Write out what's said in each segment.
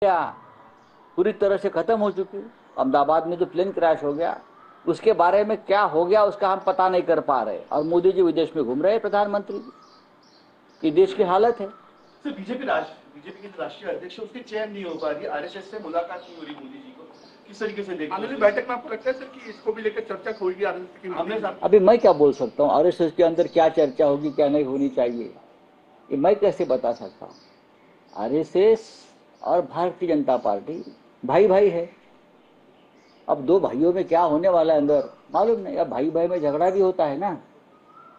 गया, पूरी तरह से खत्म हो चुकी। अहमदाबाद में जो प्लेन क्रैश हो गया उसके बारे में क्या हो गया उसका हम पता नहीं कर पा रहे, और मोदी जी विदेश में घूम रहे हैं, प्रधानमंत्री की देश की हालत है। सर बीजेपी के राष्ट्रीय अध्यक्ष उसकी चयन नहीं हो पा रही, आरएसएस से मुलाकात नहीं हो रही मोदी जी को, किस तरीके से देखते हैं? बैठक में आपको लगता है सर कि इसको भी लेकर चर्चा होगी आरएसएस की? हमने अभी मैं क्या बोल सकता हूँ आरएसएस के अंदर क्या चर्चा होगी क्या नहीं होनी चाहिए, ये मैं कैसे बता सकता हूँ। आरएसएस और भारतीय जनता पार्टी भाई भाई है। अब दो भाइयों में क्या होने वाला है अंदर मालूम नहीं। अब भाई भाई में झगड़ा भी होता है ना।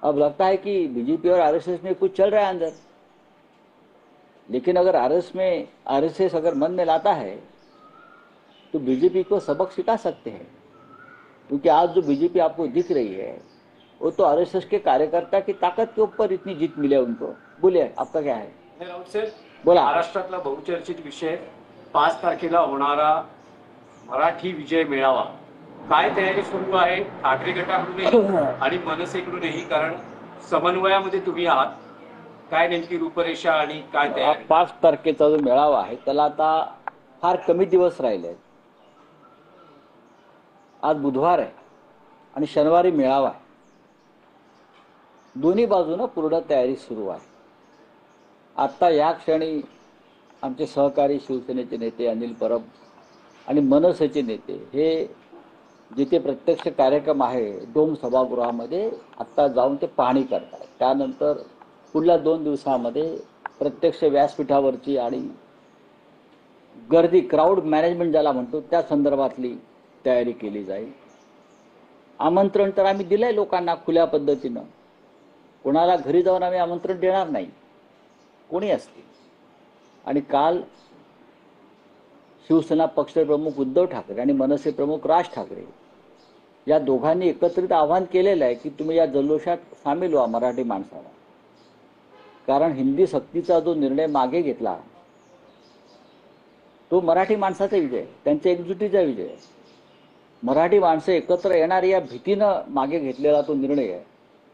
अब लगता है कि बीजेपी और आरएसएस में कुछ चल रहा है अंदर, लेकिन अगर आरएसएस अगर मन में लाता है तो बीजेपी को सबक सिखा सकते हैं, क्योंकि आज जो बीजेपी आपको दिख रही है वो तो आरएसएस के कार्यकर्ता की ताकत के ऊपर इतनी जीत मिले उनको। बोलिए आपका क्या है? राऊत सर, बोला। महाराष्ट्रातला बहुचर्चित विषय 5 तारखेला होणारा मराठी विजय मेळावा, काय तयारी सुरू आहे ठाकरे गटाकडूनही आणि मनसेकडूनही? कारण समन्वयामध्ये तुम्ही आहात, काय नेमकी रूपरेषा आणि काय तयारी? 5 तारखेचा जो मेळावा आहे त्याला आता फार कमी दिवस राहिले आहेत। आज बुधवार आहे आणि शनिवारी मेळावा आहे। दोन्ही बाजूने पूर्ण तयारी सुरू आहे। आता या क्षणी आमचे सहकारी शिवसेनेचे नेते अनिल परब आणि मनसेचे नेते हे जिथे प्रत्यक्ष कार्यक्रम आहे डोम सभागृहामध्ये आत्ता जाऊन ते पाहणी करतात। त्यानंतर पुढल्या 2 दिवसांमध्ये प्रत्यक्ष व्यासपीठावरची आणि गर्दी क्राऊड मॅनेजमेंट ज्याला म्हणतो त्या संदर्भातली तयारी केली जाईल। आमंत्रण तर आम्ही दिलंय लोकांना खुल्या पद्धतीनं, कोणाला घरी जाऊन आम्ही आमंत्रण देणार नाही, कोणी असते। आणि काल शिवसेना पक्षप्रमुख उद्धव ठाकरे आणि मनसे प्रमुख राज ठाकरे या दोघांनी एकत्रित आवाहन केलेलं आहे की तुम्ही या जल्लोषात सामील व्हा मराठी माणसाला। कारण हिंदी सक्तीचा जो निर्णय मागे घेतला तो मराठी माणसाचा विजय, त्यांच्या एकजुटीचा विजय। मराठी माणसं एकत्र येणार या भीतीनं मागे घेतलेला तो निर्णय आहे।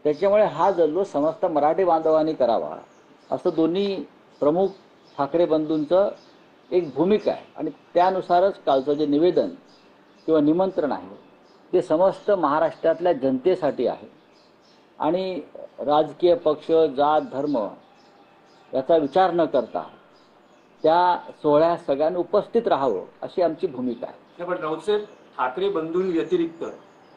त्याच्यामुळे हा जल्लोष समस्त मराठी बांधवांनी करावा असं दोन्ही प्रमुख ठाकरे बंधूंचं एक भूमिका आहे। आणि त्यानुसारच कालचं जे निवेदन किंवा निमंत्रण आहे ते समस्त महाराष्ट्रातल्या जनतेसाठी आहे। आणि राजकीय पक्ष जात धर्म याचा विचार न करता त्या सोहळ्यात सगळ्यांनी उपस्थित राहावं अशी आमची भूमिका आहे। पण राऊत साहेब, ठाकरे बंधूंव्यतिरिक्त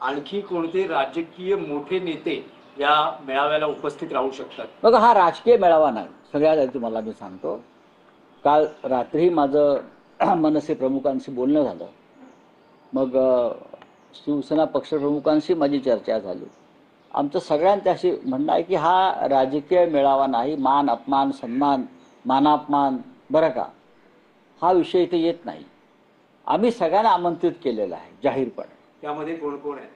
आणखी कोणते राजकीय मोठे नेते या मेळाव्याला उपस्थित राहू शकतात? बघा, हा राजकीय मेळावा नाही। सगळ्यात आधी तुम्हाला मी सांगतो, काल रात्री माझं मनसे प्रमुखांशी बोलणं झालं, मग शिवसेना पक्षप्रमुखांशी माझी चर्चा झाली। आमचं सगळ्यांच्याशी म्हणणं आहे की हा राजकीय मेळावा नाही, मान अपमान सन्मान मानापमान बरं का, हा विषय इथे येत नाही। आम्ही सगळ्यांना आमंत्रित केलेलं आहे जाहीरपणे। त्यामध्ये कोण कोण आहे?